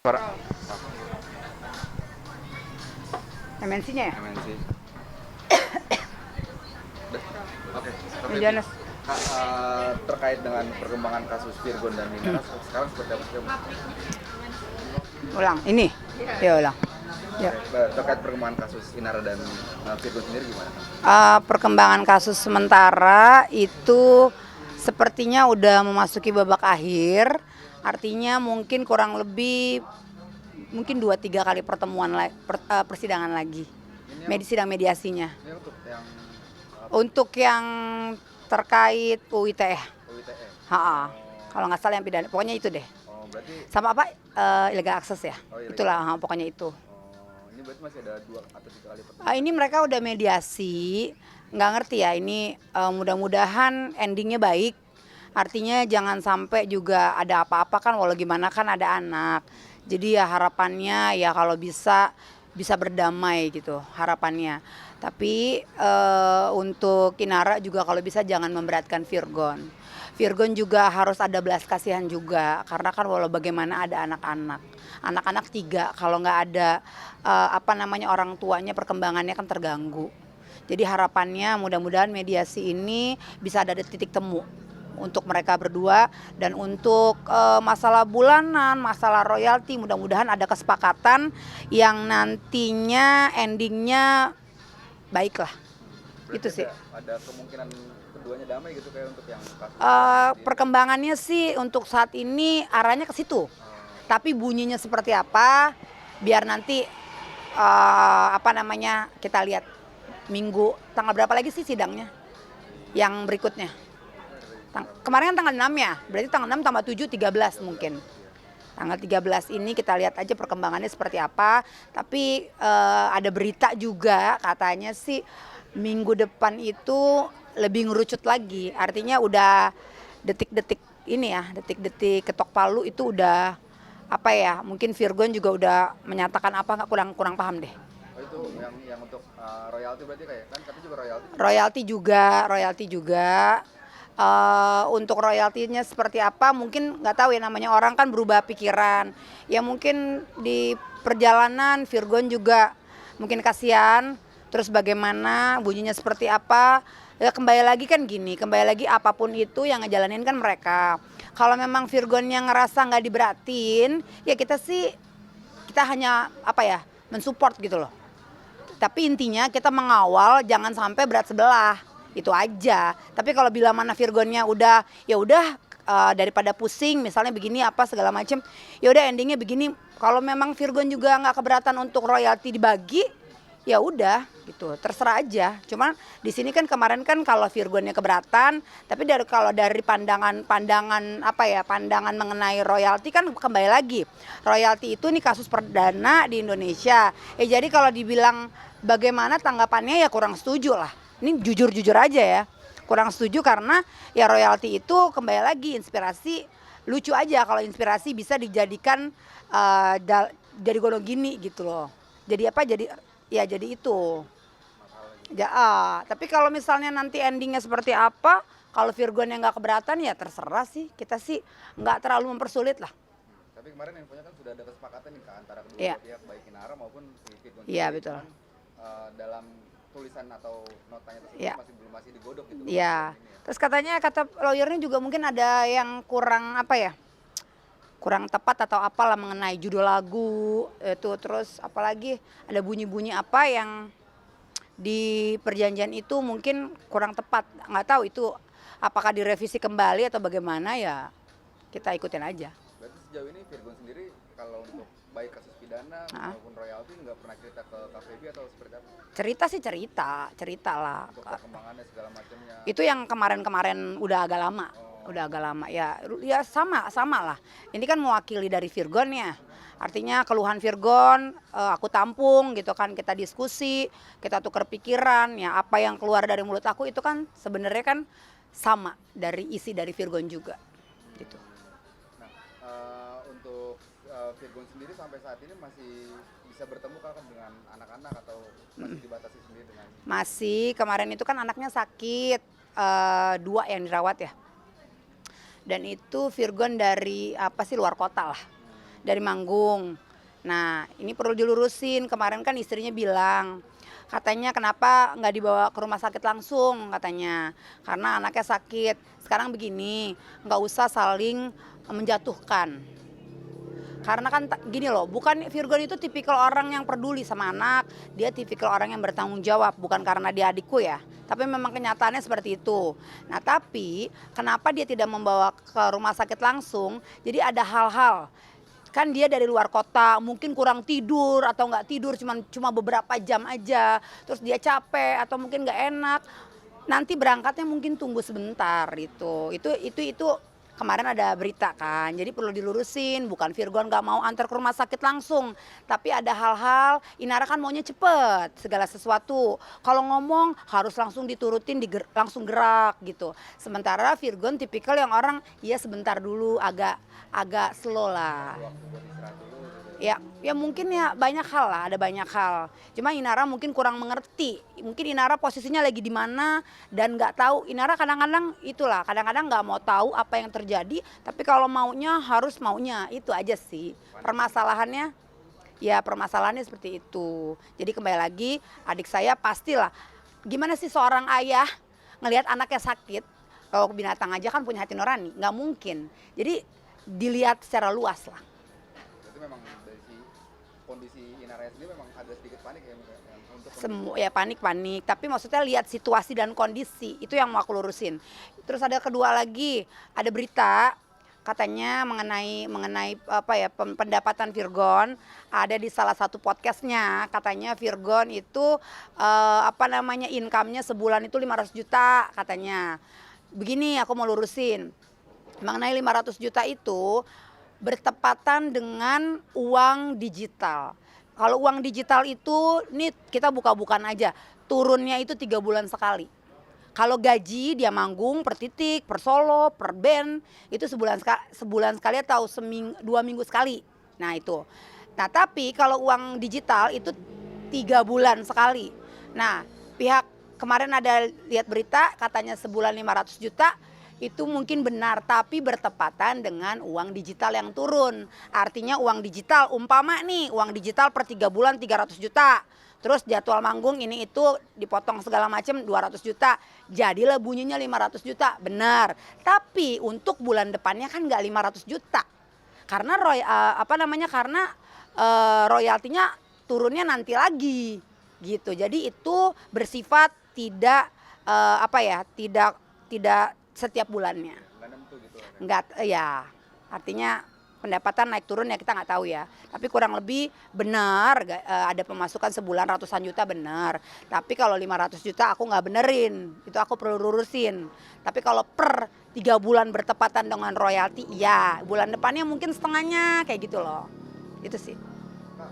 Suara MNC-nya ya? MNC. Oke, tapi Medianes. terkait dengan perkembangan kasus Virgon dan Nina sekarang seperti apa sih? Ulang, ini? Ya ulang. Ya. Terkait perkembangan kasus Inara dan Virgon sendiri gimana? Perkembangan kasus sementara itu sepertinya udah memasuki babak akhir. Artinya mungkin kurang lebih mungkin 2-3 kali persidangan lagi. Sidang mediasinya. Ini untuk yang Untuk yang terkait UITE. UITE. Ha, kalau nggak salah yang pidana, pokoknya itu deh. Oh, berarti Sama apa? Illegal access ya. Oh, illegal Itulah, pokoknya itu. ini berarti masih ada 2 atau 3 kali pertemuan. Ini mereka udah mediasi, nggak ngerti ya ini mudah-mudahan endingnya baik. Artinya jangan sampai juga ada apa-apa kan, walau gimana kan ada anak. Jadi ya harapannya ya kalau bisa berdamai gitu harapannya. Tapi untuk Kinara juga kalau bisa jangan memberatkan Virgon. Virgon juga harus ada belas kasihan juga karena kan walau bagaimana ada anak-anak. Anak-anak 3 kalau nggak ada orang tuanya perkembangannya kan terganggu. Jadi harapannya mudah-mudahan mediasi ini bisa ada titik temu untuk mereka berdua, dan untuk masalah bulanan, masalah royalti mudah-mudahan ada kesepakatan yang nantinya endingnya baik lah. Itu sih. Ada kemungkinan keduanya damai gitu kayak untuk yang kasus. Perkembangannya sih untuk saat ini arahnya ke situ. Tapi bunyinya seperti apa biar nanti kita lihat minggu tanggal berapa lagi sih sidangnya yang berikutnya. Kemarin kan tanggal 6 ya, berarti tanggal 6 tambah 7, 13 mungkin. Tanggal 13 ini kita lihat aja perkembangannya seperti apa. Tapi ada berita juga katanya sih minggu depan itu lebih ngerucut lagi. Artinya udah detik-detik ini ya, detik-detik ketok palu itu udah mungkin Virgon juga udah menyatakan apa, nggak, kurang paham deh. Oh, itu yang untuk royalti berarti kayak kan tapi juga Royalti juga. Untuk royaltinya seperti apa mungkin nggak tahu ya, namanya orang kan berubah pikiran. Ya mungkin di perjalanan Virgon juga mungkin kasihan. Terus bagaimana bunyinya seperti apa? Ya kembali lagi apapun itu yang ngejalanin kan mereka. Kalau memang Virgon yang ngerasa nggak diberatin, ya kita hanya mensupport gitu loh. Tapi intinya kita mengawal jangan sampai berat sebelah, itu aja. Tapi kalau bila mana Virgonnya udah daripada pusing misalnya begini apa segala macam, ya udah endingnya begini. Kalau memang Virgon juga nggak keberatan untuk royalti dibagi, ya udah gitu, terserah aja. Cuman di sini kan kemarin kan kalau Virgonnya keberatan, tapi kalau dari pandangan mengenai royalti kan kembali lagi. Royalti itu nih kasus perdana di Indonesia. Jadi kalau dibilang bagaimana tanggapannya ya kurang setuju lah. Ini jujur aja ya. Kurang setuju karena ya royalti itu kembali lagi inspirasi, lucu aja kalau inspirasi bisa dijadikan jadi godong gini gitu loh. Jadi itu. Tapi kalau misalnya nanti endingnya seperti apa, kalau Virgon yang nggak keberatan ya terserah sih. Kita sih nggak terlalu mempersulit lah. Tapi kemarin infonya kan sudah ada kesepakatan nih antara kedua pihak, baik Inara maupun si Virgon. Iya betul. Dalam tulisan atau notanya tersebut masih digodok gitu. Iya. Terus kata lawyernya juga mungkin ada yang kurang tepat atau apalah mengenai judul lagu itu. Terus apalagi ada bunyi-bunyi apa yang di perjanjian itu mungkin kurang tepat. Nggak tahu itu apakah direvisi kembali atau bagaimana, ya kita ikutin aja. Berarti sejauh ini Virgon sendiri kalau untuk baik kasus pidana maupun royalti nggak pernah cerita ke KPB atau seperti apa? Cerita lah. Untuk perkembangannya segala macamnya. Itu yang kemarin udah agak lama. Ya sama lah. Ini kan mewakili dari Virgon ya. Artinya keluhan Virgon aku tampung gitu kan, kita diskusi, kita tukar pikiran, ya apa yang keluar dari mulut aku itu kan sebenarnya kan sama dari isi dari Virgon juga gitu. Nah, untuk Virgon sendiri sampai saat ini masih bisa bertemu kan dengan anak-anak atau masih dibatasi sendiri dengan? Masih, kemarin itu kan anaknya sakit, 2 yang dirawat ya. Dan itu Virgon dari luar kota lah. dari manggung. Nah, ini perlu dilurusin. Kemarin kan istrinya bilang, katanya kenapa nggak dibawa ke rumah sakit langsung katanya, karena anaknya sakit. Sekarang begini, nggak usah saling menjatuhkan. Karena kan gini loh, bukan Virgon itu tipikal orang yang peduli sama anak, dia tipikal orang yang bertanggung jawab, bukan karena dia adikku ya. Tapi memang kenyataannya seperti itu. Nah tapi kenapa dia tidak membawa ke rumah sakit langsung, jadi ada hal-hal. Kan dia dari luar kota, mungkin kurang tidur atau nggak tidur cuma beberapa jam aja, terus dia capek atau mungkin nggak enak, nanti berangkatnya mungkin tunggu sebentar itu kemarin ada berita kan, jadi perlu dilurusin, bukan Virgon nggak mau antar ke rumah sakit langsung, tapi ada hal-hal, Inara kan maunya cepet, segala sesuatu, kalau ngomong harus langsung diturutin, langsung gerak gitu. Sementara Virgon tipikal yang orang, ya sebentar dulu, agak slow lah. Ya mungkin ya banyak hal lah, ada banyak hal. Cuma Inara mungkin kurang mengerti. Mungkin Inara posisinya lagi di mana dan nggak tahu. Inara kadang-kadang itulah, kadang-kadang nggak mau tahu apa yang terjadi. Tapi kalau maunya harus maunya, itu aja sih. Permasalahannya, ya permasalahannya seperti itu. Jadi kembali lagi, adik saya pastilah. Gimana sih seorang ayah ngelihat anaknya sakit? Kalau binatang aja kan punya hati nurani, nggak mungkin. Jadi dilihat secara luas lah. Itu memang dari kondisi Inara sendiri memang agak sedikit panik ya untuk Ya panik, tapi maksudnya lihat situasi dan kondisi, itu yang mau aku lurusin. Terus ada kedua lagi, ada berita katanya mengenai apa ya, pendapatan Virgon, ada di salah satu podcastnya, katanya Virgon itu income-nya sebulan itu 500 juta katanya. Begini aku mau lurusin, mengenai 500 juta itu bertepatan dengan uang digital. Kalau uang digital itu, nih kita buka-bukaan aja, turunnya itu 3 bulan sekali. Kalau gaji dia manggung per titik, per solo, per band, itu sebulan sekali atau 2 minggu sekali. Nah itu. Nah tapi kalau uang digital itu 3 bulan sekali. Nah pihak kemarin ada lihat berita katanya sebulan 500 juta, itu mungkin benar, tapi bertepatan dengan uang digital yang turun. Artinya uang digital, umpama nih uang digital per 3 bulan 300 juta. Terus jadwal manggung ini itu dipotong segala macam 200 juta. Jadilah bunyinya 500 juta, benar. Tapi untuk bulan depannya kan nggak 500 juta. Karena royaltinya turunnya nanti lagi gitu. Jadi itu bersifat tidak tidak setiap bulannya. nggak nentu gitu. Enggak, ya artinya pendapatan naik turun ya kita nggak tahu ya. Tapi kurang lebih benar ada pemasukan sebulan ratusan juta benar. Tapi kalau 500 juta aku nggak benerin, itu aku perlu lurusin. Tapi kalau per 3 bulan bertepatan dengan royalti, ya bulan depannya mungkin setengahnya kayak gitu loh. Itu sih. Nah,